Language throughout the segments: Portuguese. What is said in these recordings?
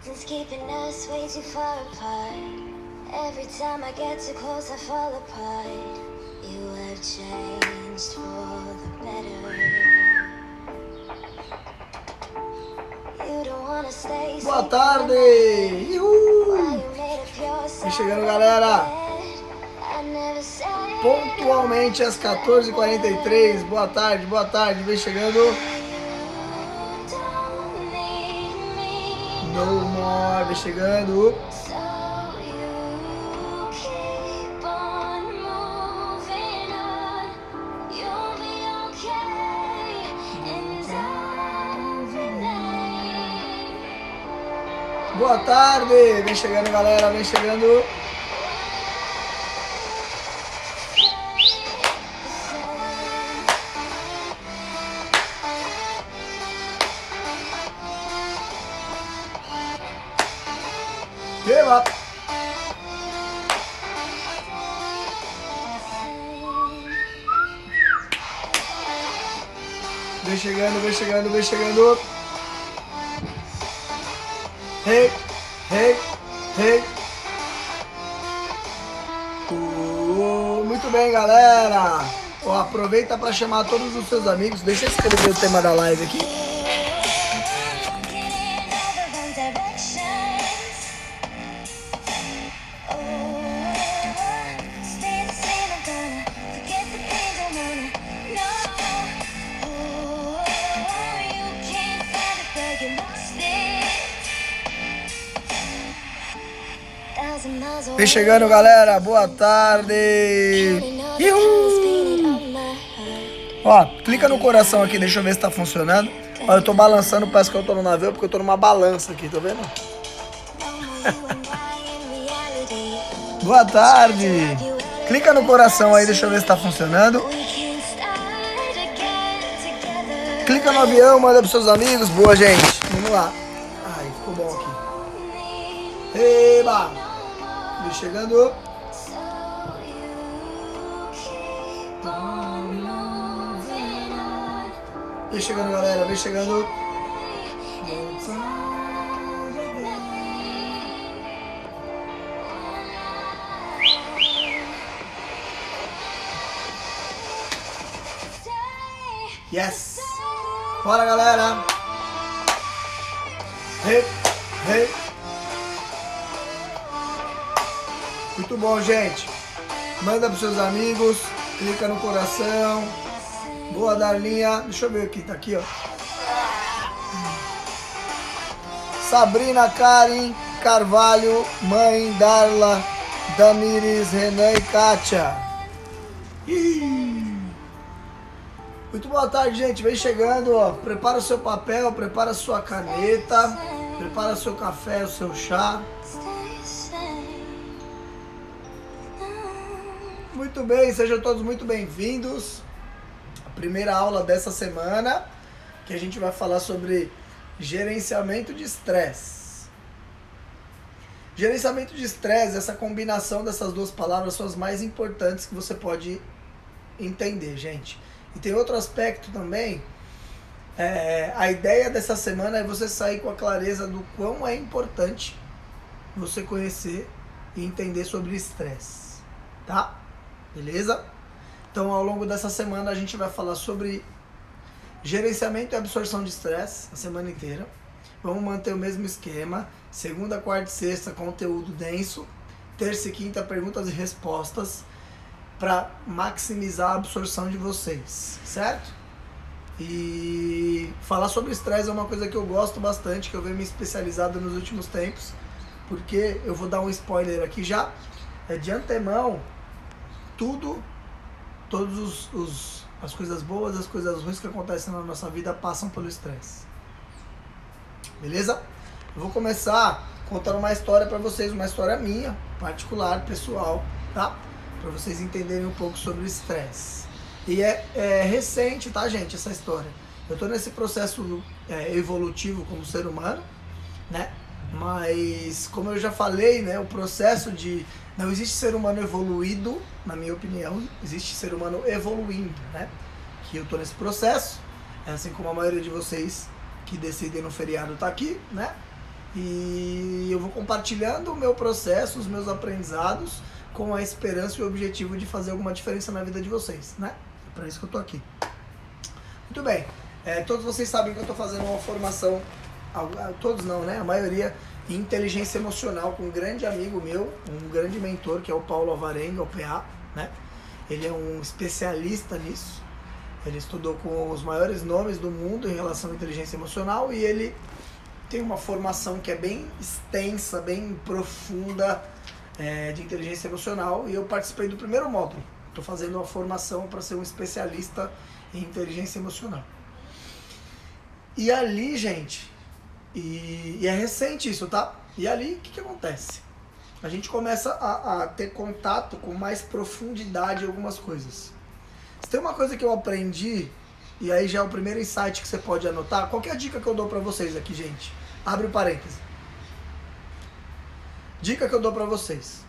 Since keeping us way too far apart. Every time I get too close, I fall apart. You have changed for the better. You don't wanna stay. Boa tarde! Vem chegando, galera! Pontualmente às 14h43. Boa tarde, vem chegando. No more, vem chegando. Boa tarde, vem chegando, galera, vem chegando. Eba. Vem chegando, vem chegando, vem chegando. Hey, hey, hey. Muito bem, galera. Ó, aproveita para chamar todos os seus amigos. Deixa eu escrever o tema da live aqui. Vem chegando, galera, boa tarde. Ó, clica no coração aqui, deixa eu ver se tá funcionando. Ó, eu tô balançando, parece que eu tô no navio, porque eu tô numa balança aqui, tá vendo? Boa tarde. Clica no coração aí, deixa eu ver se tá funcionando. Clica no avião, manda pros seus amigos. Boa, gente. Vamos lá. Ai, ficou bom aqui. Eba! Vem chegando. Vem chegando, galera. Vem chegando. Yes! Bora, galera! Hey, hey. Muito bom, gente. Manda pros seus amigos. Clica no coração. Boa, Darlinha. Deixa eu ver aqui. Tá aqui, ó. Sabrina, Karen, Carvalho, Mãe, Darla, Damires, Renan e Kátia. Muito boa tarde, gente. Vem chegando, ó. Prepara o seu papel, prepara a sua caneta, prepara o seu café, o seu chá. Muito bem, sejam todos muito bem-vindos. A primeira aula dessa semana, que a gente vai falar sobre gerenciamento de estresse. Gerenciamento de estresse, essa combinação dessas duas palavras são as mais importantes que você pode entender, gente. E tem outro aspecto também. A ideia dessa semana é você sair com a clareza do quão é importante você conhecer e entender sobre estresse, tá? Beleza? Então, ao longo dessa semana, a gente vai falar sobre gerenciamento e absorção de estresse a semana inteira. Vamos manter o mesmo esquema. Segunda, quarta e sexta, conteúdo denso. Terça e quinta, perguntas e respostas para maximizar a absorção de vocês, certo? E falar sobre estresse é uma coisa que eu gosto bastante, que eu venho me especializado nos últimos tempos, porque eu vou dar um spoiler aqui já. De antemão, todas as coisas boas, as coisas ruins que acontecem na nossa vida passam pelo estresse. Beleza? Eu vou começar contando uma história para vocês, uma história minha, particular, pessoal, tá? Para vocês entenderem um pouco sobre o estresse. E é recente, tá, gente, essa história. Eu tô nesse processo evolutivo como ser humano, né? Mas, como eu já falei, né, o processo de... Não existe ser humano evoluído, na minha opinião, existe ser humano evoluindo, né? Que eu tô nesse processo, assim como a maioria de vocês que decidem no feriado tá aqui, né? E eu vou compartilhando o meu processo, os meus aprendizados, com a esperança e o objetivo de fazer alguma diferença na vida de vocês, né? É para isso que eu tô aqui. Muito bem. Todos vocês sabem que eu tô fazendo uma formação, todos não, né? A maioria, em inteligência emocional com um grande amigo meu, um grande mentor, que é o Paulo Alvarenga, o PA, né? Ele é um especialista nisso. Ele estudou com os maiores nomes do mundo em relação à inteligência emocional e ele tem uma formação que é bem extensa, bem profunda de inteligência emocional e eu participei do primeiro módulo. Estou fazendo uma formação para ser um especialista em inteligência emocional. E ali, gente, e é recente isso, tá? E ali, o que acontece? A gente começa a ter contato com mais profundidade em algumas coisas. Se tem uma coisa que eu aprendi, e aí já é o primeiro insight que você pode anotar, qual que é a dica que eu dou pra vocês aqui, gente? Abre o parêntese. Dica que eu dou pra vocês.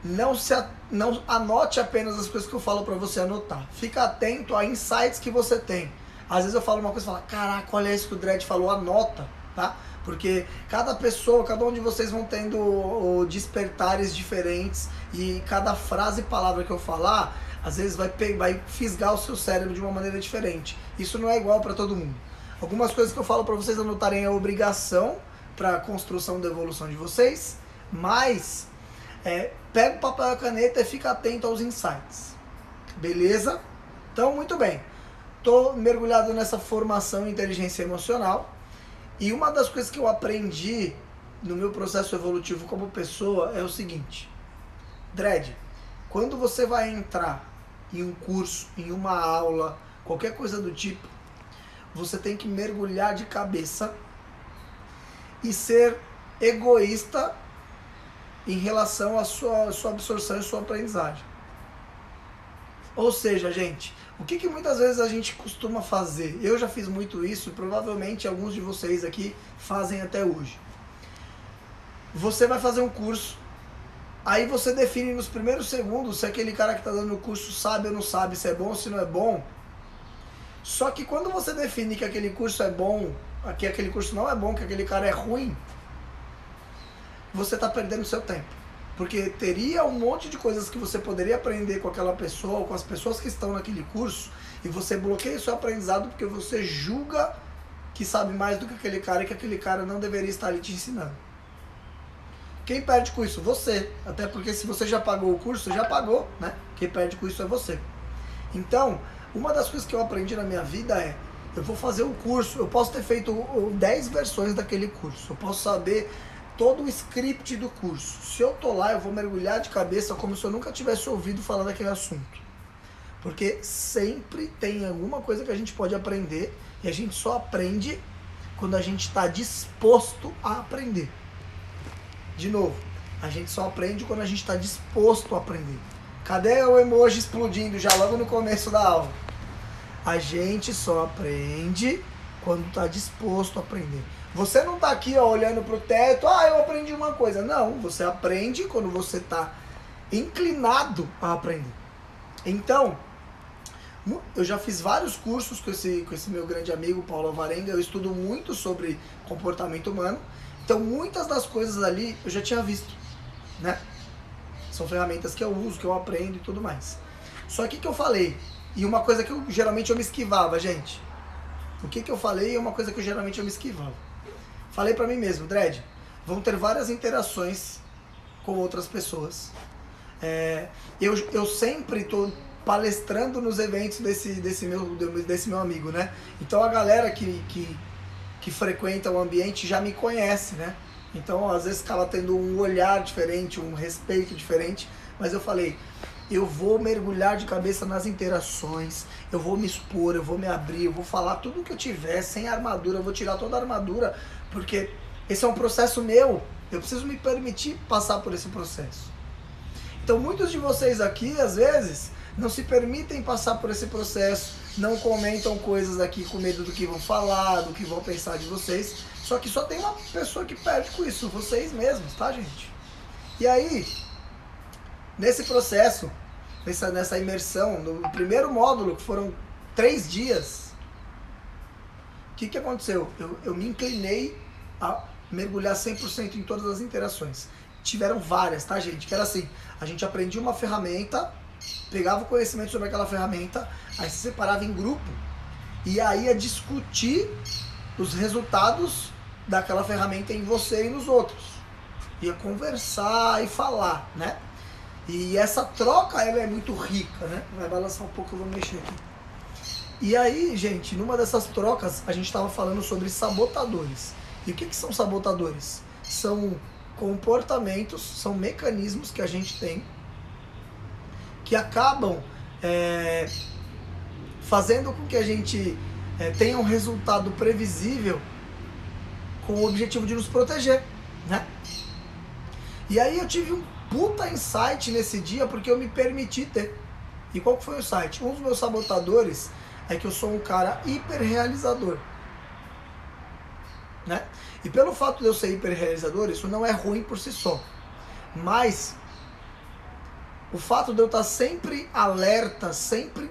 Não anote apenas as coisas que eu falo pra você anotar. Fica atento a insights que você tem. Às vezes eu falo uma coisa e falo, caraca, olha isso que o Dredd falou, anota, tá? Porque cada pessoa, cada um de vocês vão tendo despertares diferentes e cada frase e palavra que eu falar, às vezes vai fisgar o seu cérebro de uma maneira diferente. Isso não é igual para todo mundo. Algumas coisas que eu falo para vocês anotarem é obrigação para a construção da evolução de vocês, mas pega o papel e a caneta e fica atento aos insights. Beleza? Então, muito bem. Estou mergulhado nessa formação em inteligência emocional e uma das coisas que eu aprendi no meu processo evolutivo como pessoa é o seguinte. Dredd, quando você vai entrar em um curso, em uma aula, qualquer coisa do tipo, você tem que mergulhar de cabeça e ser egoísta em relação à sua absorção e sua aprendizagem. Ou seja, gente, o que muitas vezes a gente costuma fazer? Eu já fiz muito isso e provavelmente alguns de vocês aqui fazem até hoje. Você vai fazer um curso, aí você define nos primeiros segundos se aquele cara que está dando o curso sabe ou não sabe, se é bom ou se não é bom. Só que quando você define que aquele curso é bom, que aquele curso não é bom, que aquele cara é ruim, você está perdendo seu tempo. Porque teria um monte de coisas que você poderia aprender com aquela pessoa, ou com as pessoas que estão naquele curso, e você bloqueia o seu aprendizado porque você julga que sabe mais do que aquele cara e que aquele cara não deveria estar ali te ensinando. Quem perde com isso? Você. Até porque se você já pagou o curso, já pagou, né? Quem perde com isso é você. Então, uma das coisas que eu aprendi na minha vida é, eu vou fazer o curso, eu posso ter feito 10 versões daquele curso, eu posso saber todo o script do curso. Se eu tô lá, eu vou mergulhar de cabeça como se eu nunca tivesse ouvido falar daquele assunto. Porque sempre tem alguma coisa que a gente pode aprender e a gente só aprende quando a gente está disposto a aprender. De novo, a gente só aprende quando a gente está disposto a aprender. Cadê o emoji explodindo já logo no começo da aula? A gente só aprende quando está disposto a aprender. Você não está aqui olhando para o teto, eu aprendi uma coisa. Não, você aprende quando você está inclinado a aprender. Então, eu já fiz vários cursos com esse meu grande amigo, Paulo Alvarenga. Eu estudo muito sobre comportamento humano. Então, muitas das coisas ali eu já tinha visto, né? São ferramentas que eu uso, que eu aprendo e tudo mais. Só que eu falei, e uma coisa que geralmente eu me esquivava, gente. O que eu falei é uma coisa que geralmente eu me esquivava. Falei pra mim mesmo, Dredd, vão ter várias interações com outras pessoas. Eu sempre tô palestrando nos eventos desse meu amigo, né? Então a galera que frequenta o ambiente já me conhece, né? Então às vezes acaba tendo um olhar diferente, um respeito diferente, mas eu falei, eu vou mergulhar de cabeça nas interações, eu vou me expor, eu vou me abrir, eu vou falar tudo que eu tiver, sem armadura, eu vou tirar toda a armadura, porque esse é um processo meu, eu preciso me permitir passar por esse processo. Então muitos de vocês aqui, às vezes, não se permitem passar por esse processo, não comentam coisas aqui com medo do que vão falar, do que vão pensar de vocês, só que só tem uma pessoa que perde com isso, vocês mesmos, tá, gente? E aí, nesse processo, nessa imersão, no primeiro módulo, que foram 3 dias, o que aconteceu? Eu me inclinei a mergulhar 100% em todas as interações. Tiveram várias, tá, gente? Que era assim, a gente aprendia uma ferramenta, pegava o conhecimento sobre aquela ferramenta, aí se separava em grupo e aí ia discutir os resultados daquela ferramenta em você e nos outros. Ia conversar e falar, né? E essa troca, ela é muito rica, né? Vai balançar um pouco, eu vou mexer aqui. E aí, gente, numa dessas trocas, a gente estava falando sobre sabotadores. E o que são sabotadores? São comportamentos, são mecanismos que a gente tem que acabam fazendo com que a gente tenha um resultado previsível com o objetivo de nos proteger, né? E aí eu tive um puta insight nesse dia porque eu me permiti ter. E qual que foi o insight? Um dos meus sabotadores é que eu sou um cara hiperrealizador, né? E pelo fato de eu ser hiperrealizador, isso não é ruim por si só. Mas o fato de eu estar sempre alerta, sempre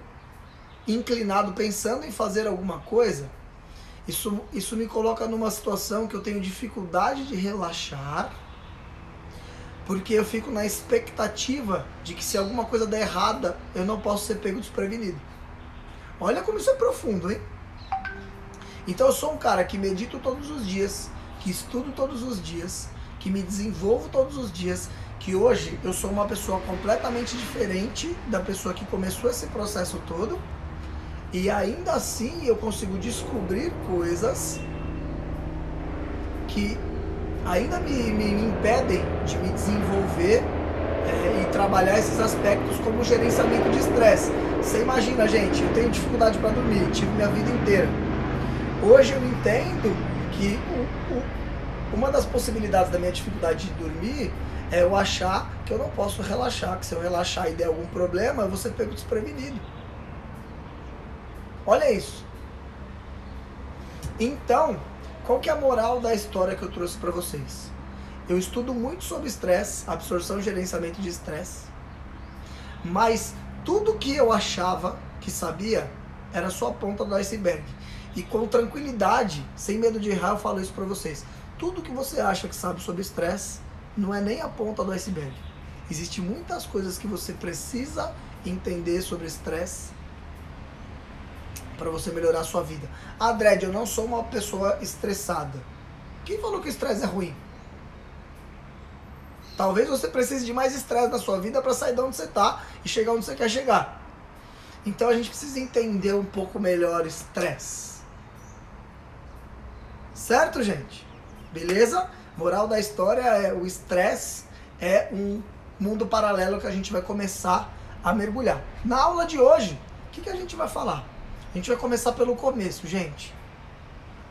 inclinado, pensando em fazer alguma coisa, isso me coloca numa situação que eu tenho dificuldade de relaxar, porque eu fico na expectativa de que se alguma coisa der errada, eu não posso ser pego desprevenido. Olha como isso é profundo, hein? Então eu sou um cara que medito todos os dias, que estudo todos os dias, que me desenvolvo todos os dias, que hoje eu sou uma pessoa completamente diferente da pessoa que começou esse processo todo, e ainda assim eu consigo descobrir coisas que ainda me impedem de me desenvolver e trabalhar esses aspectos como gerenciamento de estresse. Você imagina, gente, eu tenho dificuldade para dormir, tive minha vida inteira. Hoje eu entendo que uma das possibilidades da minha dificuldade de dormir é eu achar que eu não posso relaxar, que se eu relaxar e der algum problema, eu vou ser pego desprevenido. Olha isso. Então, qual que é a moral da história que eu trouxe para vocês? Eu estudo muito sobre estresse, absorção e gerenciamento de estresse, mas tudo que eu achava que sabia era só a ponta do iceberg. E com tranquilidade, sem medo de errar, eu falo isso para vocês. Tudo que você acha que sabe sobre estresse não é nem a ponta do iceberg. Existem muitas coisas que você precisa entender sobre estresse para você melhorar a sua vida. Ah, Dredd, eu não sou uma pessoa estressada. Quem falou que o estresse é ruim? Talvez você precise de mais estresse na sua vida para sair de onde você está e chegar onde você quer chegar. Então a gente precisa entender um pouco melhor o estresse. Certo, gente? Beleza? Moral da história é o estresse é um mundo paralelo que a gente vai começar a mergulhar. Na aula de hoje, o que a gente vai falar? A gente vai começar pelo começo, gente.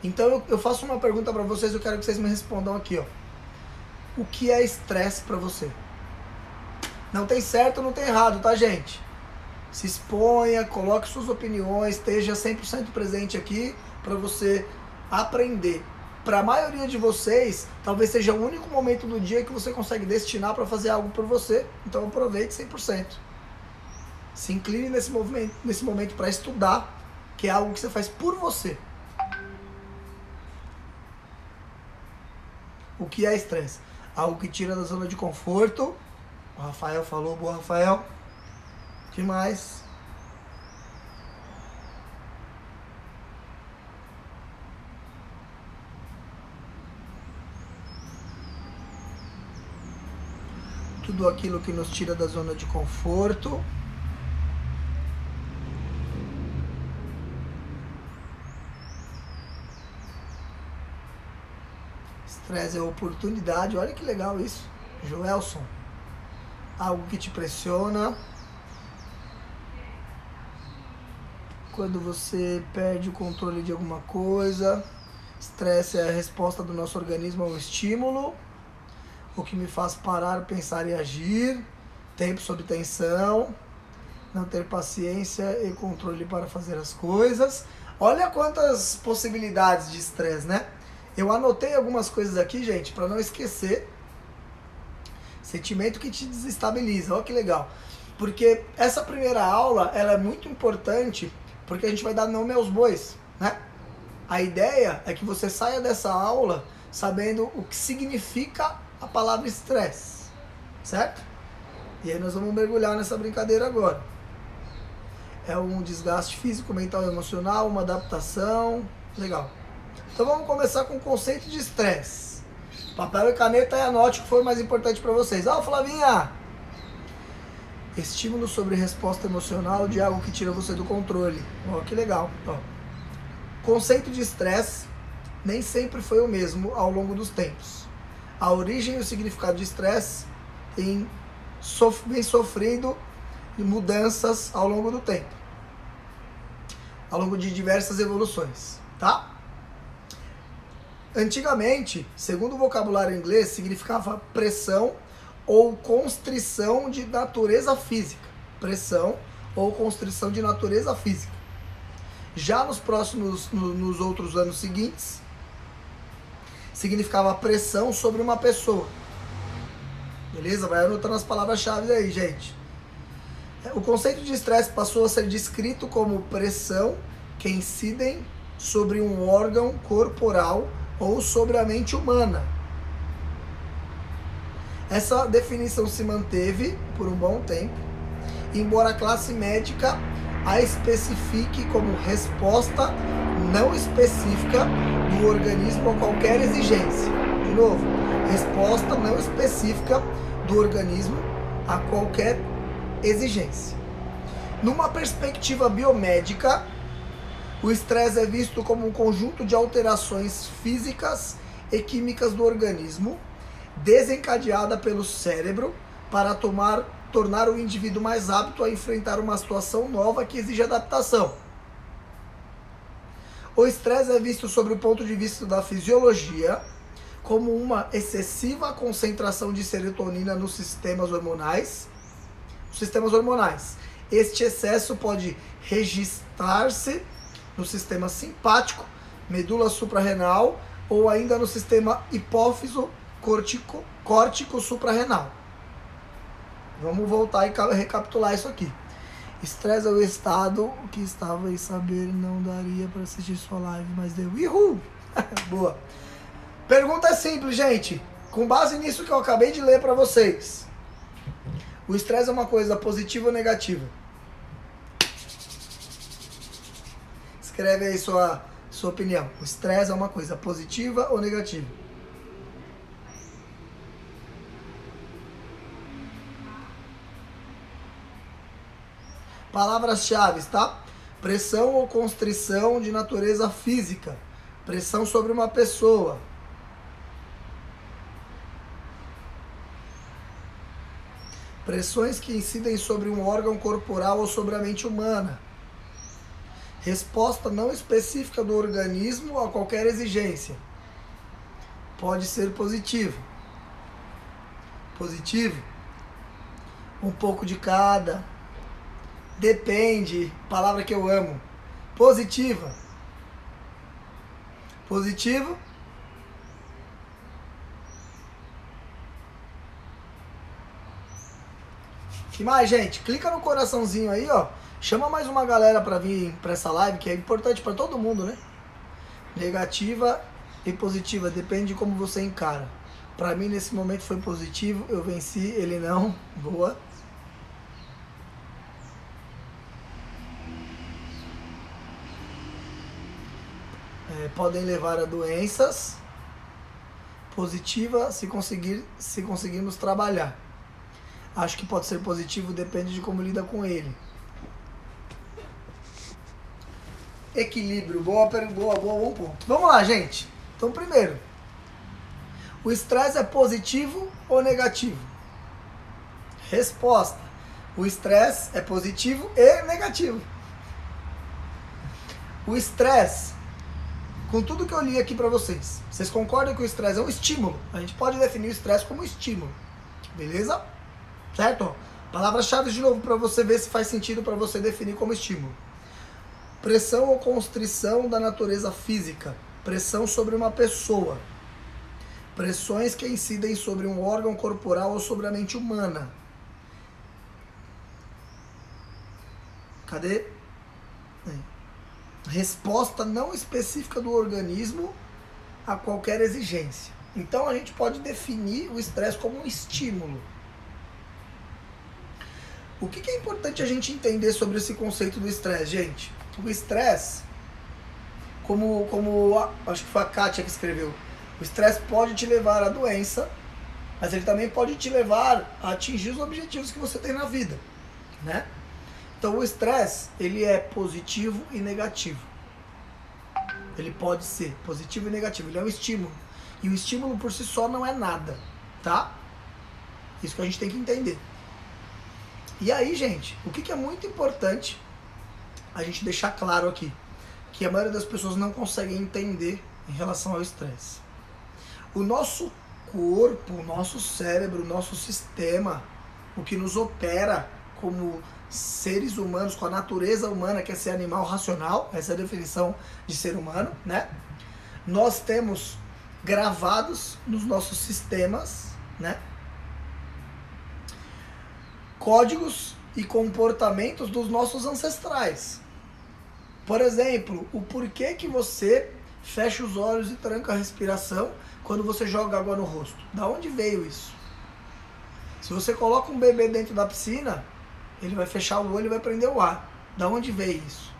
Então eu faço uma pergunta para vocês, eu quero que vocês me respondam aqui, ó. O que é estresse para você? Não tem certo, não tem errado, tá, gente? Se exponha, coloque suas opiniões, esteja 100% presente aqui para você aprender. Para a maioria de vocês, talvez seja o único momento do dia que você consegue destinar para fazer algo por você. Então aproveite 100%. Se incline nesse momento para estudar, que é algo que você faz por você. O que é estresse? Algo que tira da zona de conforto. O Rafael falou, boa Rafael. O que mais? Tudo aquilo que nos tira da zona de conforto. Estresse é oportunidade, olha que legal isso. Joelson, algo que te pressiona. Quando você perde o controle de alguma coisa. Estresse é a resposta do nosso organismo ao estímulo. O que me faz parar, pensar e agir. Tempo sob tensão. Não ter paciência e controle para fazer as coisas. Olha quantas possibilidades de estresse, né? Eu anotei algumas coisas aqui, gente, para não esquecer. Sentimento que te desestabiliza, olha que legal. Porque essa primeira aula, ela é muito importante, porque a gente vai dar nome aos bois, né? A ideia é que você saia dessa aula sabendo o que significa a palavra estresse, certo? E aí nós vamos mergulhar nessa brincadeira agora. É um desgaste físico, mental e emocional, uma adaptação. Legal. Então vamos começar com o conceito de estresse. Papel e caneta e anote o que foi mais importante para vocês. Flavinha! Estímulo sobre resposta emocional de algo que tira você do controle. Que legal. Conceito de estresse nem sempre foi o mesmo ao longo dos tempos. A origem e o significado de estresse vem sofrendo mudanças ao longo do tempo, ao longo de diversas evoluções, tá? Antigamente, segundo o vocabulário inglês, significava pressão ou constrição de natureza física. Pressão ou constrição de natureza física. Já nos outros anos seguintes, significava pressão sobre uma pessoa. Beleza? Vai anotando as palavras-chave aí, gente. O conceito de estresse passou a ser descrito como pressão que incidem sobre um órgão corporal ou sobre a mente humana. Essa definição se manteve por um bom tempo, embora a classe médica a especifique como resposta não específica do organismo a qualquer exigência. De novo, resposta não específica do organismo a qualquer exigência. Numa perspectiva biomédica, o estresse é visto como um conjunto de alterações físicas e químicas do organismo, desencadeada pelo cérebro para tornar o indivíduo mais apto a enfrentar uma situação nova que exige adaptação. O estresse é visto sob o ponto de vista da fisiologia como uma excessiva concentração de serotonina nos sistemas hormonais. Este excesso pode registrar-se no sistema simpático, medula suprarrenal ou ainda no sistema hipófiso córtico suprarrenal. Vamos voltar e recapitular isso aqui. Estresse é o estado que estava em saber não daria para assistir sua live, mas deu. Uhul! Boa. Pergunta simples, gente. Com base nisso que eu acabei de ler para vocês. O estresse é uma coisa positiva ou negativa? Escreve aí sua opinião. O estresse é uma coisa positiva ou negativa? Palavras-chave, tá? Pressão ou constrição de natureza física. Pressão sobre uma pessoa. Pressões que incidem sobre um órgão corporal ou sobre a mente humana. Resposta não específica do organismo a qualquer exigência. Pode ser positivo. Positivo. Um pouco de cada. Depende. Palavra que eu amo. Positiva. Positivo. Que mais, gente? Clica no coraçãozinho aí, ó. Chama mais uma galera pra vir pra essa live, que é importante pra todo mundo, né? Negativa e positiva, depende de como você encara. Pra mim, nesse momento, foi positivo. Eu venci, ele não. Boa. Podem levar a doenças. Positiva, se conseguirmos trabalhar. Acho que pode ser positivo, depende de como lida com ele. Equilíbrio, boa, bom ponto. Vamos lá, gente. Então, primeiro, o estresse é positivo ou negativo? Resposta: o estresse é positivo e negativo. O estresse, com tudo que eu li aqui pra vocês, vocês concordam que o estresse é um estímulo? A gente pode definir o estresse como estímulo, beleza? Certo? Palavras-chave de novo para você ver se faz sentido para você definir como estímulo. Pressão ou constrição da natureza física. Pressão sobre uma pessoa. Pressões que incidem sobre um órgão corporal ou sobre a mente humana. Cadê? Resposta não específica do organismo a qualquer exigência. Então a gente pode definir o estresse como um estímulo. O que é importante a gente entender sobre esse conceito do estresse, gente? O estresse, como acho que foi a Kátia que escreveu, o estresse pode te levar à doença, mas ele também pode te levar a atingir os objetivos que você tem na vida, né? Então o estresse, ele é positivo e negativo. Ele pode ser positivo e negativo, ele é um estímulo. E o estímulo por si só não é nada, tá? Isso que a gente tem que entender. E aí, gente, o que é muito importante a gente deixar claro aqui? Que a maioria das pessoas não conseguem entender em relação ao estresse. O nosso corpo, o nosso cérebro, o nosso sistema, o que nos opera como seres humanos, com a natureza humana, que é ser animal racional, essa é a definição de ser humano, né? Nós temos gravados nos nossos sistemas, né, códigos e comportamentos dos nossos ancestrais. Por exemplo, o porquê que você fecha os olhos e tranca a respiração quando você joga água no rosto. Da onde veio isso? Se você coloca um bebê dentro da piscina, ele vai fechar o olho e vai prender o ar. Da onde veio isso?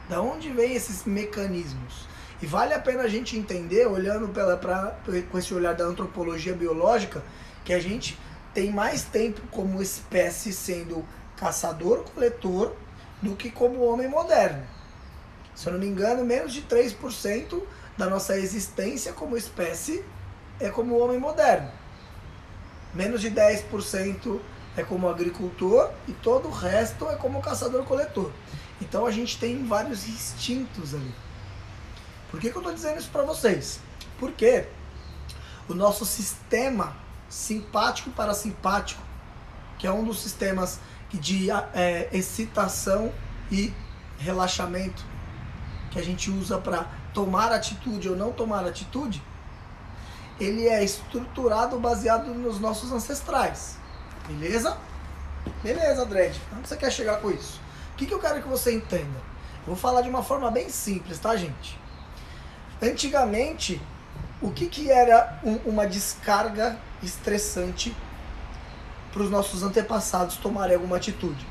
Da onde vem esses mecanismos? E vale a pena a gente entender, olhando com esse olhar da antropologia biológica, que a gente tem mais tempo como espécie sendo caçador-coletor do que como homem moderno. Se eu não me engano, menos de 3% da nossa existência como espécie é como homem moderno. Menos de 10% é como agricultor e todo o resto é como caçador-coletor. Então a gente tem vários instintos ali. Por que eu estou dizendo isso para vocês? Porque o nosso sistema simpático e parasimpático, que é um dos sistemas de excitação e relaxamento que a gente usa para tomar atitude ou não tomar atitude, ele é estruturado baseado nos nossos ancestrais. Beleza? Beleza, Dredd. Onde você quer chegar com isso? O que eu quero que você entenda? Eu vou falar de uma forma bem simples, tá, gente? Antigamente, o que era uma descarga estressante para os nossos antepassados tomarem alguma atitude?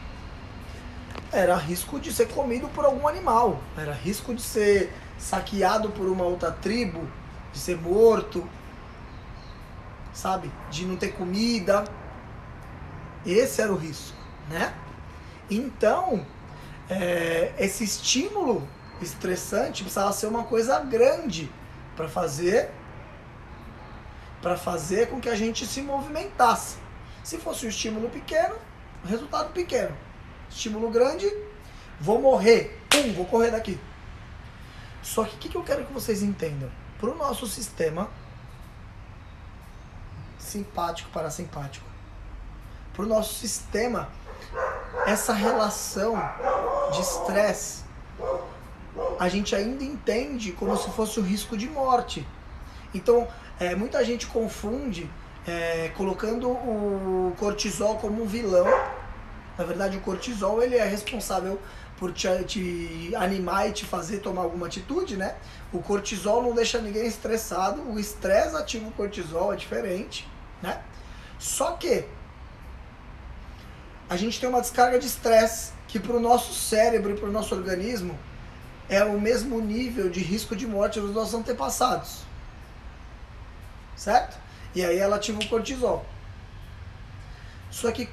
Era risco de ser comido por algum animal, era risco de ser saqueado por uma outra tribo, de ser morto, sabe? De não ter comida. Esse era o risco, né? Então, esse estímulo estressante precisava ser uma coisa grande para fazer com que a gente se movimentasse. Se fosse um estímulo pequeno, resultado pequeno. Estímulo grande, vou morrer, vou correr daqui. Só que o que eu quero que vocês entendam? Para o nosso sistema simpático, parasimpático, para o nosso sistema, essa relação de estresse, a gente ainda entende como se fosse o risco de morte. Então, muita gente confunde colocando o cortisol como um vilão. Na verdade, o cortisol ele é responsável por te animar e te fazer tomar alguma atitude, né? O cortisol não deixa ninguém estressado, o estresse ativa o cortisol, é diferente, né? Só que a gente tem uma descarga de estresse que para o nosso cérebro e para o nosso organismo é o mesmo nível de risco de morte dos nossos antepassados. Certo? E aí ela ativa o cortisol. Só que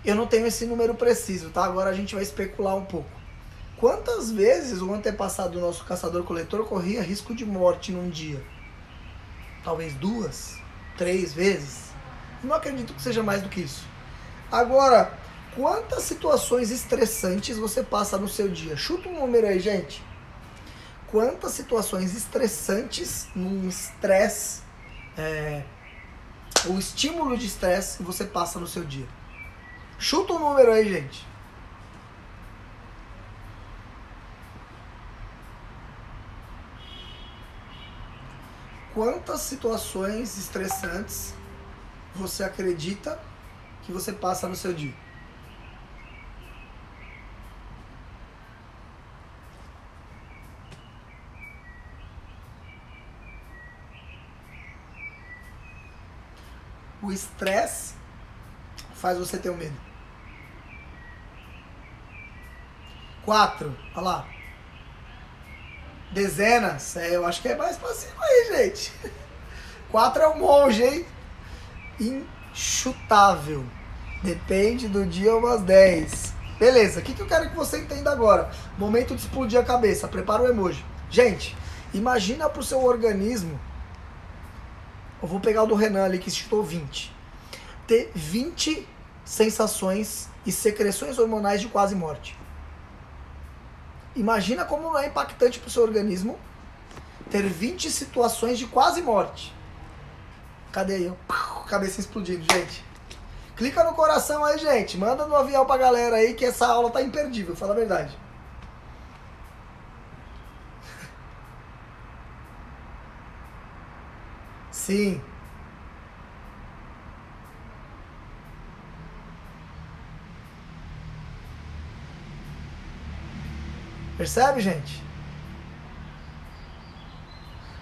eu não tenho esse número preciso, tá? Agora a gente vai especular um pouco. Quantas vezes o antepassado do nosso caçador-coletor corria risco de morte num dia? Talvez 2, 3 vezes? Não acredito que seja mais do que isso. Agora, quantas situações estressantes você passa no seu dia? Chuta um número aí, gente. Quantas situações estressantes, num estresse, o estímulo de estresse você passa no seu dia? Chuta um número aí, gente. Quantas situações estressantes você acredita que você passa no seu dia? o estresse faz você ter o medo? 4, olha lá. Dezenas, eu acho que é mais pra cima aí, gente. 4 é um monge, hein? Inchutável. Depende do dia umas 10. Beleza, o que eu quero que você entenda agora? Momento de explodir a cabeça. Prepara o emoji. Gente, imagina pro seu organismo. Eu vou pegar o do Renan ali que citou 20. Ter 20 sensações e secreções hormonais de quase morte. Imagina como não é impactante pro seu organismo ter 20 situações de quase morte. Cadê aí? Cabeça explodindo, gente. Clica no coração aí, gente. Manda no avião pra galera aí que essa aula tá imperdível, fala a verdade. Sim. Percebe, gente?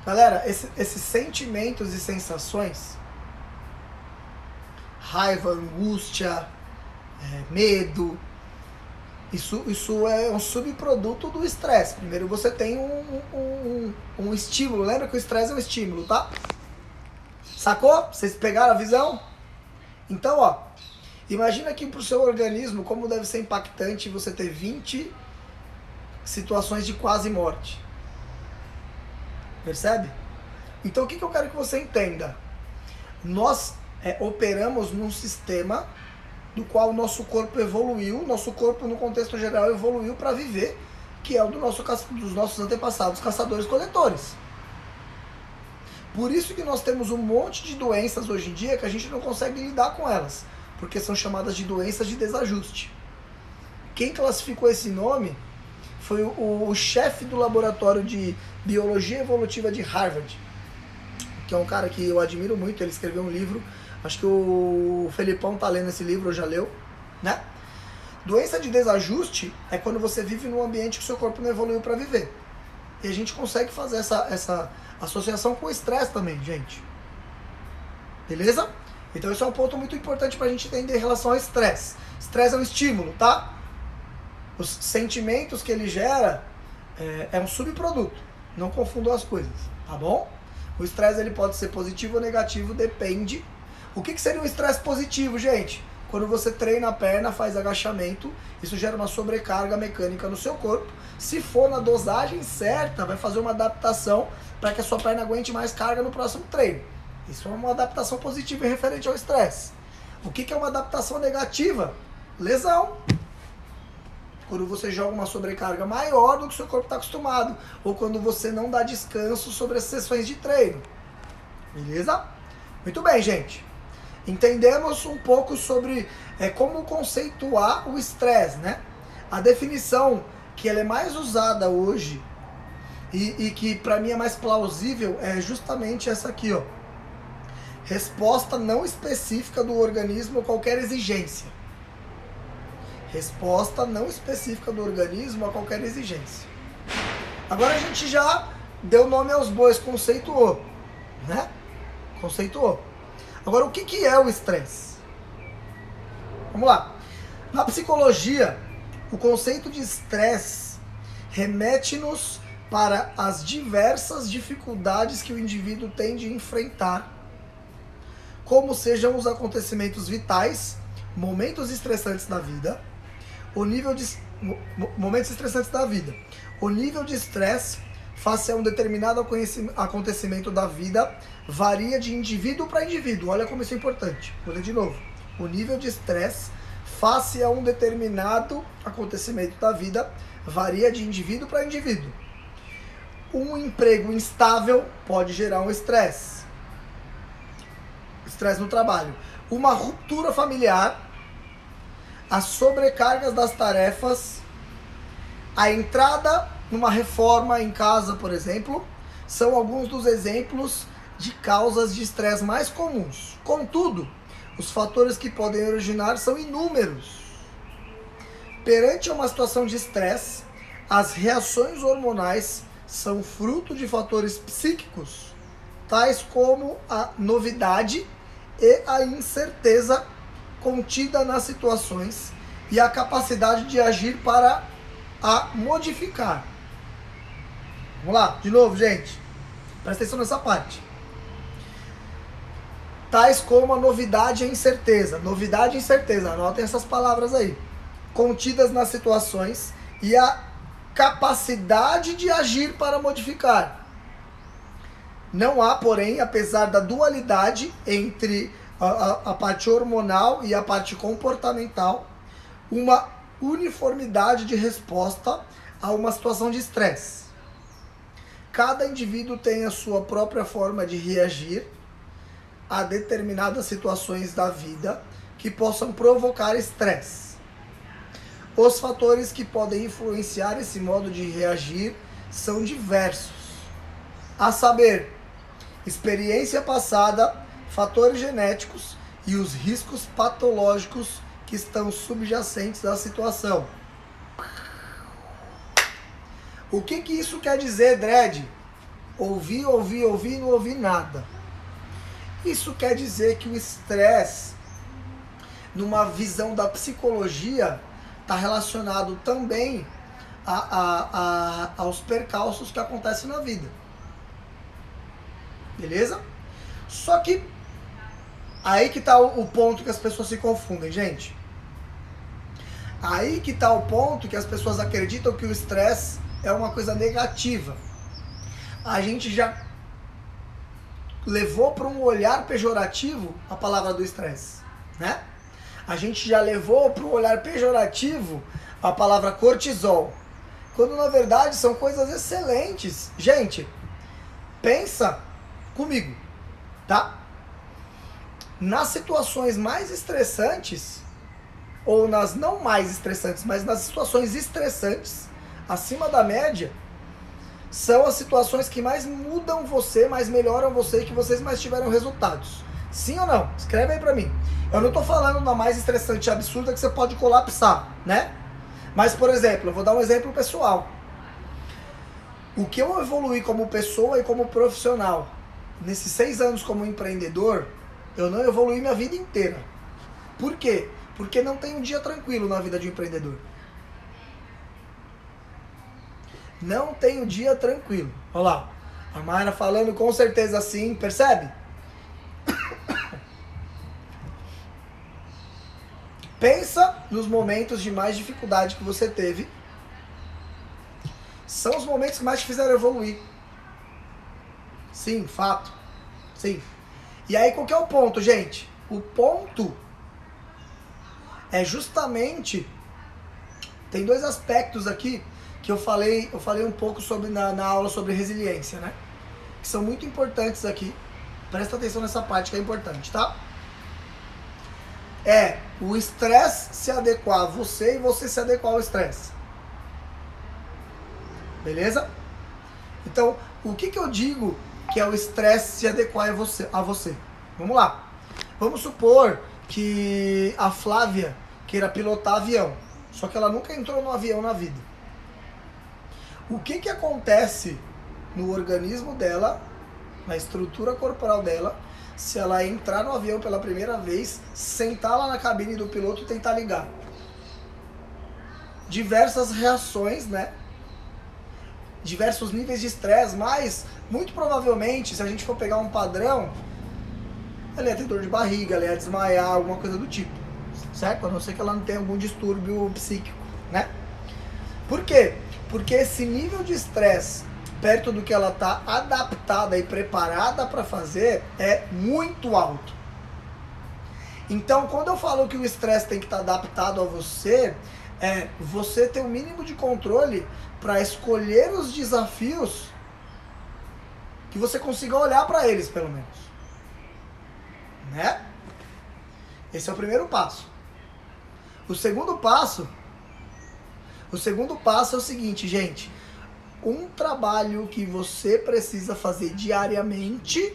Galera, esses sentimentos e sensações, raiva, angústia, medo, isso é um subproduto do estresse. Primeiro você tem um estímulo, lembra que o estresse é um estímulo, tá? Sacou? Vocês pegaram a visão? Então, ó, imagina que pro seu organismo, como deve ser impactante você ter 20 situações de quase morte. Percebe? Então o que eu quero que você entenda? Nós operamos num sistema do qual o nosso corpo evoluiu, nosso corpo no contexto geral evoluiu para viver, que é o dos nossos antepassados caçadores-coletores. Por isso que nós temos um monte de doenças hoje em dia que a gente não consegue lidar com elas, porque são chamadas de doenças de desajuste. Quem classificou esse nome foi o chefe do laboratório de biologia evolutiva de Harvard, que é um cara que eu admiro muito. Ele escreveu um livro, acho que o Felipão tá lendo esse livro, ou já leu, né? Doença de desajuste é quando você vive num ambiente que o seu corpo não evoluiu para viver. E a gente consegue fazer essa associação com o estresse também, gente. Beleza? Então esse é um ponto muito importante pra gente entender em relação ao estresse. Estresse é um estímulo, tá? Os sentimentos que ele gera é um subproduto. Não confundam as coisas, tá bom? O estresse ele pode ser positivo ou negativo, depende. O que seria um estresse positivo, gente? Quando você treina a perna, faz agachamento, isso gera uma sobrecarga mecânica no seu corpo. Se for na dosagem certa, vai fazer uma adaptação para que a sua perna aguente mais carga no próximo treino. Isso é uma adaptação positiva referente ao estresse. O que é uma adaptação negativa? Lesão. Quando você joga uma sobrecarga maior do que o seu corpo está acostumado. Ou quando você não dá descanso sobre as sessões de treino. Beleza? Muito bem, gente. Entendemos um pouco sobre como conceituar o estresse, né? A definição que ela é mais usada hoje e que para mim é mais plausível é justamente essa aqui, ó. Resposta não específica do organismo a qualquer exigência. Resposta não específica do organismo a qualquer exigência. Agora a gente já deu nome aos bois, conceituou, né? Conceituou. Agora, o que é o estresse? Vamos lá. Na psicologia, o conceito de estresse remete-nos para as diversas dificuldades que o indivíduo tem de enfrentar, como sejam os acontecimentos vitais, momentos estressantes da vida, momentos estressantes da vida. O nível de estresse face a um determinado acontecimento da vida varia de indivíduo para indivíduo. Olha como isso é importante. Vou ler de novo. O nível de estresse face a um determinado acontecimento da vida varia de indivíduo para indivíduo. Um emprego instável pode gerar um estresse. Estresse no trabalho. Uma ruptura familiar, as sobrecargas das tarefas, a entrada numa reforma em casa, por exemplo, são alguns dos exemplos de causas de estresse mais comuns. Contudo, os fatores que podem originar são inúmeros. Perante uma situação de estresse, as reações hormonais são fruto de fatores psíquicos, tais como a novidade e a incerteza contida nas situações e a capacidade de agir para a modificar. Vamos lá, de novo, gente. Presta atenção nessa parte. Tais como a novidade e a incerteza. Novidade e incerteza, anotem essas palavras aí. Contidas nas situações e a capacidade de agir para modificar. Não há, porém, apesar da dualidade entre a parte hormonal e a parte comportamental, uma uniformidade de resposta a uma situação de estresse. Cada indivíduo tem a sua própria forma de reagir a determinadas situações da vida que possam provocar estresse. Os fatores que podem influenciar esse modo de reagir são diversos, a saber, experiência passada, fatores genéticos e os riscos patológicos que estão subjacentes à situação. O que isso quer dizer, Dredd? Ouvi, não ouvi nada. Isso quer dizer que o estresse, numa visão da psicologia, está relacionado também aos percalços que acontecem na vida. Beleza? Só que aí que está o ponto que as pessoas se confundem, gente. Aí que está o ponto que as pessoas acreditam que o estresse é uma coisa negativa. A gente já levou para um olhar pejorativo a palavra do estresse, né? A gente já levou para um olhar pejorativo a palavra cortisol, quando na verdade são coisas excelentes. Gente, pensa comigo, tá? Nas situações mais estressantes, ou nas não mais estressantes, mas nas situações estressantes, acima da média, são as situações que mais mudam você, mais melhoram você e que vocês mais tiveram resultados. Sim ou não? Escreve aí pra mim. Eu não tô falando da mais estressante e absurda que você pode colapsar, né? Mas, por exemplo, eu vou dar um exemplo pessoal. O que eu evoluí como pessoa e como profissional nesses 6 anos como empreendedor, eu não evoluí minha vida inteira. Por quê? Porque não tem um dia tranquilo na vida de um empreendedor. Não tem um dia tranquilo. Olha lá, a Mayra falando com certeza sim, percebe? Pensa nos momentos de mais dificuldade que você teve. São os momentos que mais te fizeram evoluir. Sim, fato. Sim. E aí qual que é o ponto, gente? O ponto é justamente... Tem 2 aspectos aqui que eu falei um pouco sobre na aula sobre resiliência, né? Que são muito importantes aqui. Presta atenção nessa parte que é importante, tá? É o estresse se adequar a você e você se adequar ao estresse. Beleza? Então, o que eu digo que é o estresse se adequar a você? Vamos lá. Vamos supor que a Flávia queira pilotar avião, só que ela nunca entrou no avião na vida. O que acontece no organismo dela, na estrutura corporal dela, se ela entrar no avião pela primeira vez, sentar lá na cabine do piloto e tentar ligar? Diversas reações, né? Diversos níveis de estresse, mas muito provavelmente, se a gente for pegar um padrão, ela ia ter dor de barriga, ela ia desmaiar, alguma coisa do tipo, certo? A não ser que ela não tenha algum distúrbio psíquico, né? Por quê? Porque esse nível de estresse, perto do que ela está adaptada e preparada para fazer, é muito alto. Então, quando eu falo que o estresse tem que estar adaptado a você, você ter o mínimo de controle para escolher os desafios que você consiga olhar para eles, pelo menos. Né? Esse é o primeiro passo. O segundo passo é o seguinte, gente. Um trabalho que você precisa fazer diariamente,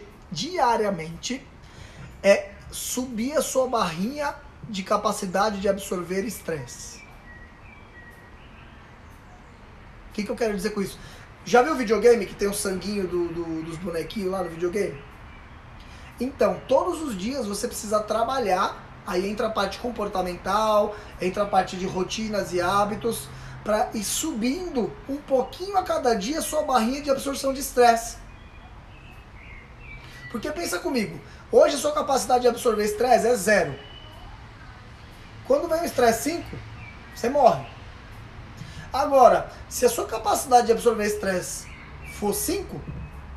é subir a sua barrinha de capacidade de absorver estresse. O que eu quero dizer com isso? Já viu o videogame que tem o sanguinho dos bonequinhos lá no videogame? Então, todos os dias você precisa trabalhar, aí entra a parte comportamental, entra a parte de rotinas e hábitos, para ir subindo um pouquinho a cada dia a sua barrinha de absorção de estresse. Porque pensa comigo, hoje a sua capacidade de absorver estresse é 0. Quando vem o estresse 5, você morre. Agora, se a sua capacidade de absorver estresse for 5,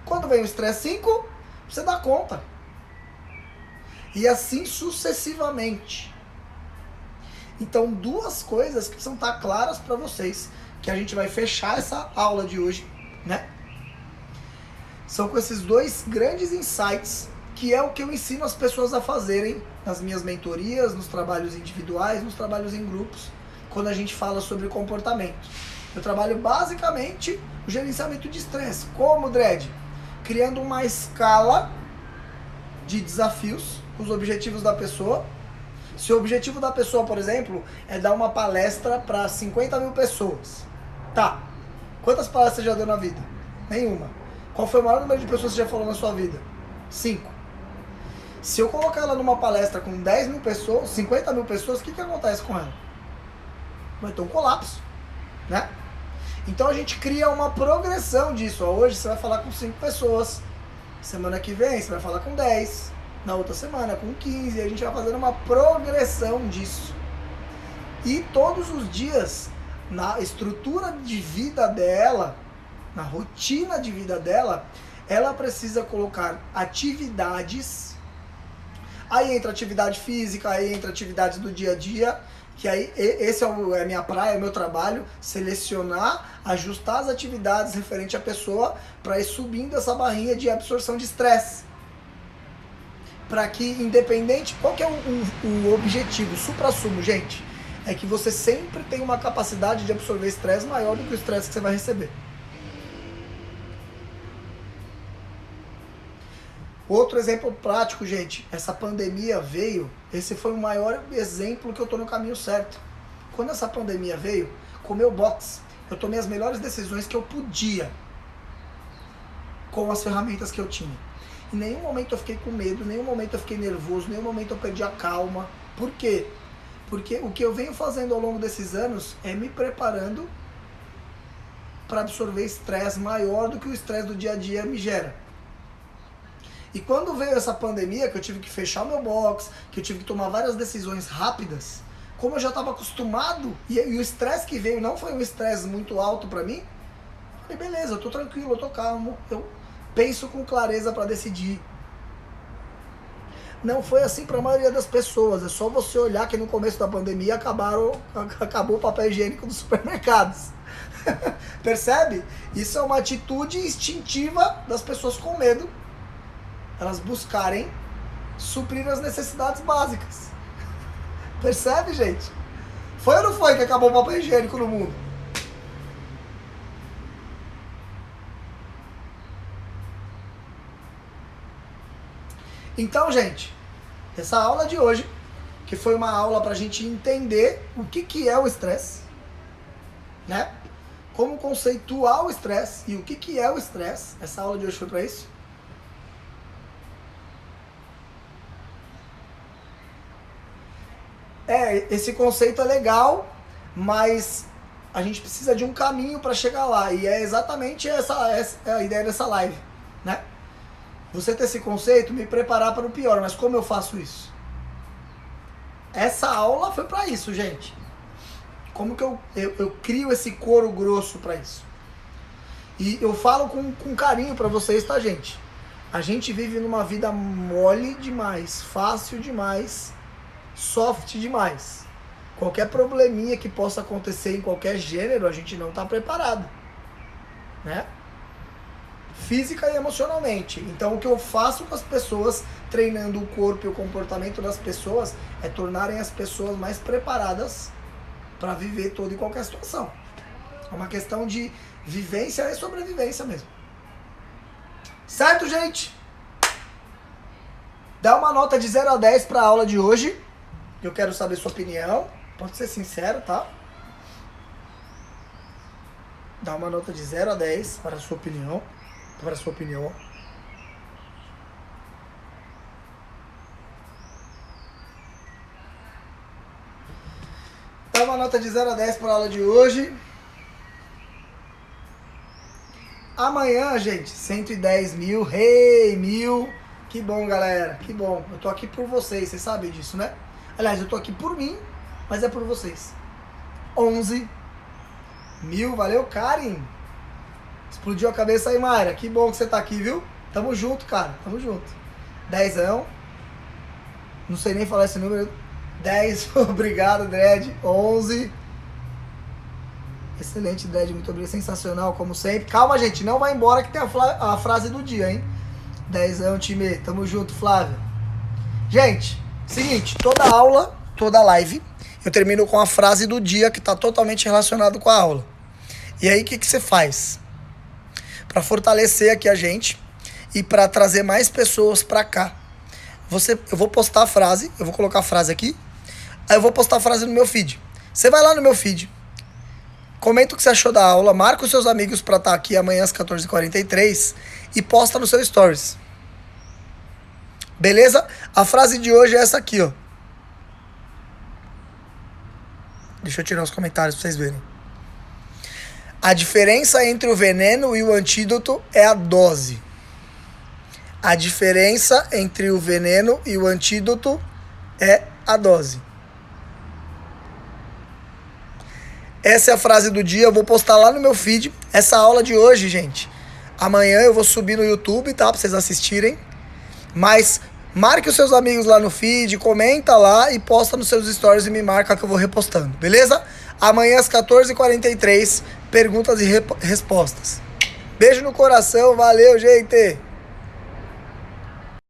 quando vem o estresse 5, você dá conta. E assim sucessivamente. Então, duas coisas que precisam estar claras para vocês, que a gente vai fechar essa aula de hoje, né? São com esses dois grandes insights, que é o que eu ensino as pessoas a fazerem nas minhas mentorias, nos trabalhos individuais, nos trabalhos em grupos, quando a gente fala sobre comportamento. Eu trabalho basicamente o gerenciamento de estresse. Como, Dredd? Criando uma escala de desafios, os objetivos da pessoa. Se o objetivo da pessoa, por exemplo, é dar uma palestra para 50 mil pessoas. Tá. Quantas palestras você já deu na vida? Nenhuma. Qual foi o maior número de pessoas que você já falou na sua vida? 5. Se eu colocar ela numa palestra com 10 mil pessoas, 50 mil pessoas, o que acontece com ela? Vai ter um colapso, né? Então a gente cria uma progressão disso. Hoje você vai falar com 5 pessoas. Semana que vem você vai falar com 10. Na outra semana com 15. E a gente vai fazendo uma progressão disso. E todos os dias, na estrutura de vida dela, na rotina de vida dela, ela precisa colocar atividades. Aí entra atividade física, aí entra atividades do dia a dia, que aí esse é a minha praia, é o meu trabalho, selecionar, ajustar as atividades referente à pessoa para ir subindo essa barrinha de absorção de estresse. Para que, independente, qual que é o objetivo, o suprassumo, gente? É que você sempre tem uma capacidade de absorver estresse maior do que o estresse que você vai receber. Outro exemplo prático, gente, essa pandemia veio, esse foi o maior exemplo que eu tô no caminho certo. Quando essa pandemia veio, com o meu box, eu tomei as melhores decisões que eu podia com as ferramentas que eu tinha. Em nenhum momento eu fiquei com medo, em nenhum momento eu fiquei nervoso, em nenhum momento eu perdi a calma. Por quê? Porque o que eu venho fazendo ao longo desses anos é me preparando para absorver estresse maior do que o estresse do dia a dia me gera. E quando veio essa pandemia, que eu tive que fechar o meu box, que eu tive que tomar várias decisões rápidas, como eu já estava acostumado, e o estresse que veio não foi um estresse muito alto para mim, eu falei, beleza, eu tô tranquilo, eu tô calmo, eu penso com clareza para decidir. Não foi assim para a maioria das pessoas, é só você olhar que no começo da pandemia acabou o papel higiênico dos supermercados. Percebe? Isso é uma atitude instintiva das pessoas com medo, elas buscarem suprir as necessidades básicas. Percebe, gente? Foi ou não foi que acabou o papel higiênico no mundo? Então, gente, essa aula de hoje, que foi uma aula para a gente entender o que é o estresse, né? Como conceituar o estresse e o que é o estresse. Essa aula de hoje foi para isso. Esse conceito é legal, mas a gente precisa de um caminho para chegar lá. E é exatamente essa a ideia dessa live, né? Você ter esse conceito, me preparar para o pior. Mas como eu faço isso? Essa aula foi para isso, gente. Como que eu crio esse couro grosso para isso? E eu falo com carinho para vocês, tá, gente? A gente vive numa vida mole demais, fácil demais, soft demais. Qualquer probleminha que possa acontecer em qualquer gênero, a gente não está preparado, né? Física e emocionalmente. Então o que eu faço com as pessoas, treinando o corpo e o comportamento das pessoas, é tornarem as pessoas mais preparadas para viver toda e qualquer situação. É uma questão de vivência e sobrevivência mesmo. Certo, gente? Dá uma nota de 0 a 10 para a aula de hoje. Eu quero saber sua opinião. Pode ser sincero, tá? Dá uma nota de 0 a 10 para a sua opinião. Para a sua opinião. Dá uma nota de 0 a 10 para a aula de hoje. Amanhã, gente, 110 mil, mil. Que bom, galera, que bom. Eu tô aqui por vocês, vocês sabem disso, né? Aliás, eu tô aqui por mim, mas é por vocês. 11 mil, valeu, Karen. Explodiu a cabeça aí, Mayra. Que bom que você tá aqui, viu? Tamo junto, cara, tamo junto. 10ão. Não sei nem falar esse número. 10, obrigado, Dredd. 11. Excelente, Dredd, muito obrigado. Sensacional, como sempre. Calma, gente, não vai embora que tem a frase do dia, hein? 10ão, time. Tamo junto, Flávio. Gente, seguinte, toda aula, toda live, eu termino com a frase do dia que tá totalmente relacionado com a aula. E aí, o que você faz? Para fortalecer aqui a gente e para trazer mais pessoas para cá. Eu vou postar a frase, eu vou colocar a frase aqui, aí eu vou postar a frase no meu feed. Você vai lá no meu feed, comenta o que você achou da aula, marca os seus amigos para estar aqui amanhã às 14h43 e posta no seu stories. Beleza? A frase de hoje é essa aqui, ó. Deixa eu tirar os comentários para vocês verem. A diferença entre o veneno e o antídoto é a dose. A diferença entre o veneno e o antídoto é a dose. Essa é a frase do dia, eu vou postar lá no meu feed. Essa aula de hoje, gente, amanhã eu vou subir no YouTube, tá? Pra vocês assistirem. Mas marque os seus amigos lá no feed, comenta lá e posta nos seus stories e me marca que eu vou repostando, beleza? Amanhã às 14h43, perguntas e respostas. Beijo no coração, valeu, gente!